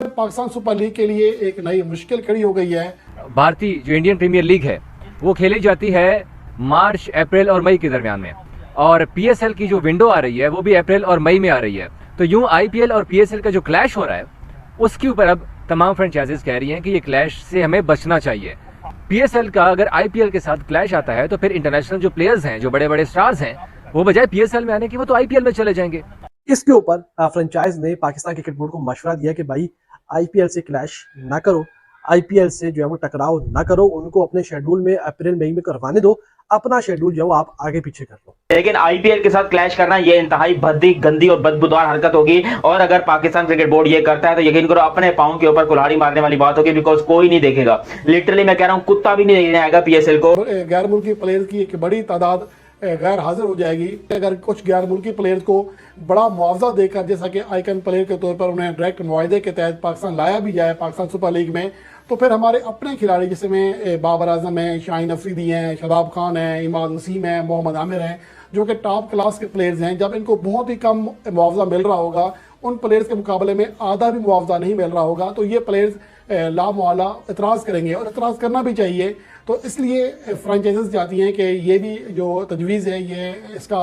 Pakistan super league के लिए एक नई मुश्किल खड़ी हो गई है। भारतीय जो इंडियन प्रीमियर लीग है वो खेली जाती है मार्च, अप्रैल और मई के दरमियान में, और पीएसएल की जो विंडो आ रही है वो भी अप्रैल और मई में आ रही है। तो यूं आईपीएल और पीएसएल का जो क्लैश हो रहा है उसके ऊपर अब तमाम फ्रेंचाइजीज कह रही हैं कि ये क्लैश से हमें बचना चाहिए। पीएसएल का अगर आईपीएल के साथ क्लैश आता है तो फिर इंटरनेशनल जो प्लेयर्स हैं, जो बड़े बड़े स्टार्स हैं, वो बजाय पीएसएल में आने की वो तो आईपीएल में चले जाएंगे। इसके ऊपर फ्रेंचाइज ने पाकिस्तान क्रिकेट बोर्ड को मशवरा दिया कि भाई आईपीएल से क्लैश ना करो, आईपीएल से जो है वो टकराव ना करो, उनको अपने शेड्यूल में अप्रैल मई में करवाने दो, अपना शेड्यूल जो आप आगे पीछे कर लो। लेकिन आईपीएल के साथ क्लैश करना ये इंतहाई भद्दी, गंदी और बदबूदार हरकत होगी, और अगर पाकिस्तान क्रिकेट बोर्ड ये करता है तो यकीन करो अपने पांव के ऊपर कुल्हाड़ी मारने वाली बात होगी, बिकॉज कोई नहीं देखेगा। लिटरली मैं कह रहा हूं, कुत्ता भी नहीं देखने आएगा पीएसएल को। गैर मुल्की प्लेयर्स की एक बड़ी तादाद गैर हाजिर हो जाएगी। अगर कुछ गैर मुल्की प्लेयर्स को बड़ा मुआवजा देकर, जैसा कि आइकन प्लेयर के तौर पर उन्हें डायरेक्ट मुआहदे के तहत पाकिस्तान लाया भी जाए पाकिस्तान सुपर लीग में, तो फिर हमारे अपने खिलाड़ी जिसमें बाबर आजम है, शाहीन अफरीदी हैं, शादाब खान है, इमाद वसीम है, मोहम्मद आमिर हैं, जो कि टॉप क्लास के प्लेयर्स हैं, जब इनको बहुत ही कम मुआवजा मिल रहा होगा, उन प्लेयर्स के मुकाबले में आधा भी मुआवजा नहीं मिल रहा होगा, तो ये प्लेयर्स लामुआला इतराज़ करेंगे, और इतराज़ करना भी चाहिए। तो इसलिए फ्रेंचाइजीज चाहती हैं कि ये भी जो तजवीज़ है, ये इसका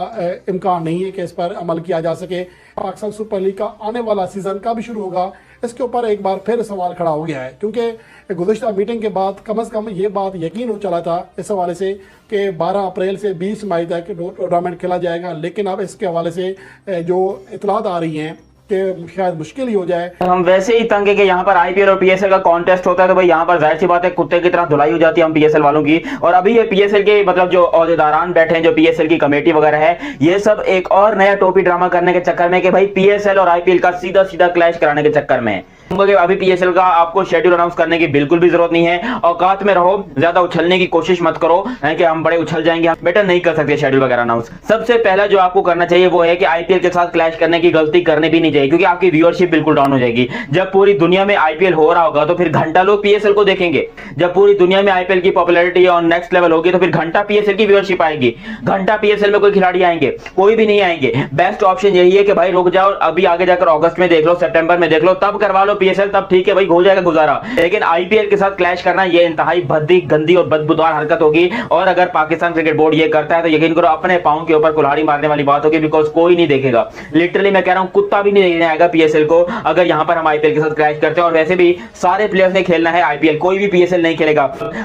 इम्कान नहीं है कि इस पर अमल किया जा सके। पाकिस्तान सुपर लीग का आने वाला सीज़न कब शुरू होगा, इसके ऊपर एक बार फिर सवाल खड़ा हो गया है, क्योंकि गुज़िश्ता मीटिंग के बाद कम से कम ये बात यकीन हो चला था इस हवाले से कि 12 अप्रैल से 20 मई तक टूर्नामेंट खेला जाएगा। लेकिन अब इसके हवाले से जो इतलात आ रही हैं कि शायद मुश्किल ही हो जाए। हम वैसे ही तंग है कि यहाँ पर आईपीएल और पीएसएल का कॉन्टेस्ट होता है, तो भाई यहाँ पर जाहिर सी बात है कुत्ते की तरह धुलाई हो जाती है हम पीएसएल वालों की। और अभी ये पीएसएल के मतलब जो ओहदेदारान बैठे हैं, जो पीएसएल की कमेटी वगैरह है, ये सब एक और नया टोपी ड्रामा करने के चक्कर में कि भाई पीएसएल और आईपीएल का सीधा सीधा क्लैश कराने के चक्कर में। अभी पीएसएल का आपको शेड्यूल अनाउंस करने की बिल्कुल भी जरूरत नहीं है। औकात में रहो, ज्यादा उछलने की कोशिश मत करो है कि हम बड़े उछल जाएंगे, हम बेटा नहीं कर सकते शेड्यूल वगैरह अनाउंस। सबसे पहला जो आपको करना चाहिए वो है कि आईपीएल के साथ क्लैश करने की गलती करनी भी नहीं चाहिए, क्योंकि आपकी व्यूअरशिप बिल्कुल डाउन हो जाएगी। जब पूरी दुनिया में आईपीएल हो रहा होगा तो फिर घंटा लोग पीएसएल को देखेंगे। जब पूरी दुनिया में आईपीएल की पॉपुलैरिटी ऑन नेक्स्ट लेवल होगी तो फिर घंटा पीएसएल की व्यूअरशिप आएगी। घंटा पीएसएल में कोई खिलाड़ी आएंगे? कोई भी नहीं आएंगे। बेस्ट ऑप्शन यही है कि भाई रुक जाओ, अभी आगे जाकर अगस्त में देख लो, सितंबर में देख लो, तब करवा लो पीएसएल, तब ठीक है भाई, हो जाएगा गुजारा। लेकिन आईपीएल के साथ क्लैश करना ये इंतहाई भद्दी, गंदी और बदबूदार हरकत होगी, और अगर पाकिस्तान क्रिकेट बोर्ड ये करता है तो यकीन करो अपने पांव के ऊपर कुल्हाड़ी मारने वाली बात होगी, बिकॉज कोई नहीं देखेगा। लिटरली मैं कह रहा हूं, कुत्ता भी नहीं देखने आएगा पीएसएल को अगर यहां पर हम आईपीएल के साथ क्लैश करते हैं। और वैसे भी सारे प्लेयर्स ने खेलना है आईपीएल, कोई भी पीएसएल नहीं खेलेगा।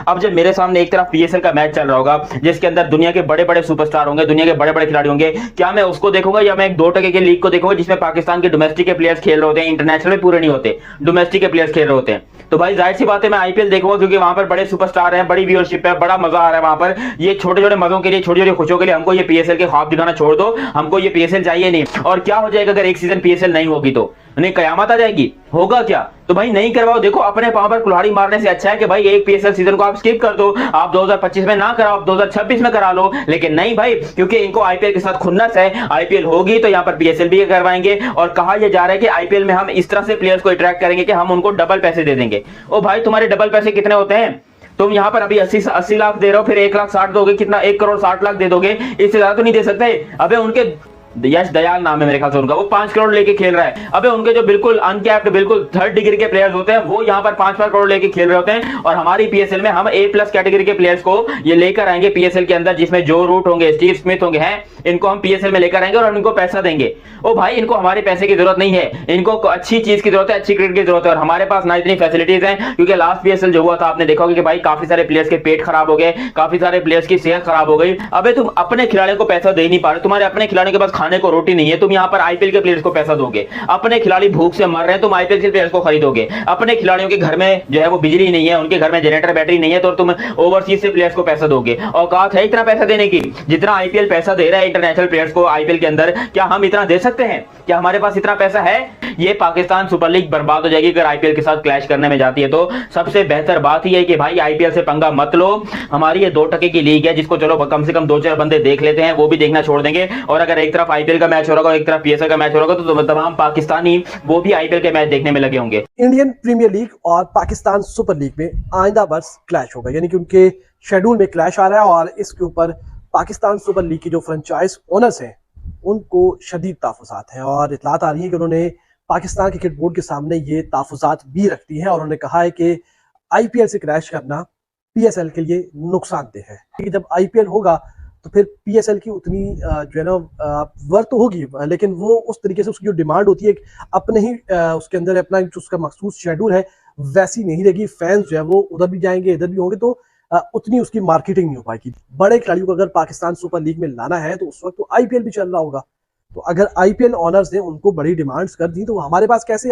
अब जब मेरे सामने एक तरफ पीएसएल का मैच चल रहा होगा जिसके अंदर दुनिया के बड़े बड़े सुपरस्टार होंगे, दुनिया के बड़े बड़े खिलाड़ी होंगे, क्या मैं उसको देखूंगा या मैं एक 2% के लीग को देखूंगा जिसमें पाकिस्तान के डोमेस्टिक के प्लेयर्स खेल रहे होते हैं, इंटरनेशनल में पूरे नहीं होते, डोमेस्टिक के प्लेयर्स खेल रहे होते हैं? तो भाई जाहिर सी बात है मैं आईपीएल देखूंगा, क्योंकि वहां पर बड़े सुपरस्टार हैं, बड़ी व्यूअरशिप है, बड़ा मजा आ रहा है वहां पर। ये छोटे छोटे मजों के लिए, छोटी छोटी खुशियों के लिए हमको ये पीएसएल के ख्वाब दिखाना छोड़ दो, हमको ये पीएसएल चाहिए नहीं। और क्या हो जाएगा अगर एक सीजन पीएसएल नहीं होगी तो? नहीं, कयामत आ जाएगी? होगा क्या? तो भाई नहीं करवाओ। देखो, अपने पांव पर कुल्हाड़ी मारने से अच्छा है कि भाई एक पीएसएल सीजन को आप स्किप कर दो, आप 2025 में ना कराओ, आप 2026 में करा लो। लेकिन नहीं भाई, क्योंकि इनको आईपीएल के साथ खुन्नस है, आईपीएल होगी तो यहाँ पर पीएसएल भी करवाएंगे। और कहा यह जा रहा है कि आईपीएल में हम इस तरह से प्लेयर्स को अट्रैक्ट करेंगे कि हम उनको डबल पैसे दे देंगे। ओ भाई, तुम्हारे डबल पैसे कितने होते हैं? तुम यहाँ पर अभी 80 लाख दे रहे हो, फिर 1,60,000 दोगे, कितना 1,60,00,000 दे दोगे? इससे ज्यादा तो नहीं दे सकते। अबे उनके यश दयाल नाम है मेरे ख्याल से उनका, वो 5 करोड़ लेके खेल रहा है। अबे उनके जो बिल्कुल अनकैप्ड, बिल्कुल 3rd डिग्री के प्लेयर्स होते हैं, वो यहाँ पर 5-5 करोड़ लेके खेल रहे होते हैं। और हमारी पीएसएल में हम A+ कैटेगरी के प्लेयर्स को ये लेकर आएंगे पीएसएल के अंदर, जिसमें जो रूट होंगे, स्टीव स्मिथ होंगे, हैं, इनको हम पीएसएल में लेकर आएंगे और इनको पैसा देंगे। ओ भाई, इनको हमारे पैसे की जरूरत नहीं है, इनको अच्छी चीज की जरूरत है, अच्छी क्रिकेट की जरूरत है। और हमारे पास ना इतनी फैसिलिटीज हैं, क्योंकि लास्ट पीएसएल जो हुआ था आपने देखा होगा कि भाई काफी सारे प्लेयर्स के पेट खराब हो गए, काफी सारे प्लेयर्स की सेहत खराब हो गई। अबे तुम अपने खिलाड़ियों को पैसा दे नहीं पा रहे, तुम्हारे अपने खिलाड़ियों के पास खाने को रोटी नहीं है, तुम यहाँ पर आईपीएल के प्लेयर्स को पैसा दोगे। अपने खिलाड़ी भूख से मर रहे हैं, तुम आईपीएल के प्लेयर्स को खरीदोगे। अपने खिलाड़ियों के घर में जो है वो बिजली नहीं है, उनके घर में जनरेटर बैटरी नहीं है, तो तुम ओवरसीज से प्लेयर्स को पैसा दोगे। औकात है इतना पैसा देने की जितना आईपीएल पैसा दे रहा है इंटरनेशनल प्लेयर्स को आईपीएल के अंदर? क्या हम इतना दे सकते हैं? क्या हमारे पास इतना पैसा है? ये पाकिस्तान सुपर लीग बर्बाद हो जाएगी अगर आईपीएल के साथ क्लैश करने में जाती है। तो सबसे बेहतर बात ही है कि भाई आईपीएल से पंगा मत लो। हमारी ये 2% की लीग है, जिसको चलो कम से कम 2-4 बंदे देख लेते हैं, वो भी देखना छोड़ देंगे। और अगर एक तरफ आईपीएल का मैच हो रहा होगा, एक तरफ पीएसएल का मैच हो रहा होगा, तो तमाम पाकिस्तानी वो भी आईपीएल के मैच देखने में लगे होंगे। इंडियन प्रीमियर लीग और पाकिस्तान सुपर लीग में आइंदा वर्ष क्लैश होगा, यानी कि उनके शेड्यूल में क्लैश आ रहा है। और इसके ऊपर पाकिस्तान सुपर लीग की जो फ्रेंचाइज ओनर्स हैं उनको शदीद ताफुसात हैं, और इतलात आ रही है कि उन्होंने पाकिस्तान क्रिकेट बोर्ड के सामने ये ताफुजात भी रखती हैं और उन्होंने कहा है कि आईपीएल से क्रैश करना पीएसएल के लिए नुकसानदेह है, क्योंकि जब आईपीएल होगा तो फिर पीएसएल की उतनी जो है ना वर्थ तो होगी, लेकिन वो उस तरीके से उसकी जो डिमांड होती है अपने ही उसके अंदर अपना जो उसका मखसूस शेड्यूल है वैसी नहीं रहेगी। फैंस जो है वो उधर भी जाएंगे इधर भी होंगे, तो उतनी उसकी मार्केटिंग नहीं हो पाएगी। बड़े खिलाड़ियों को अगर पाकिस्तान सुपर लीग में लाना है तो उस वक्त तो आईपीएल भी चल रहा होगा, तो अगर आईपीएल ऑनर्स ने उनको बड़ी डिमांड्स कर दी तो हमारे पास कैसे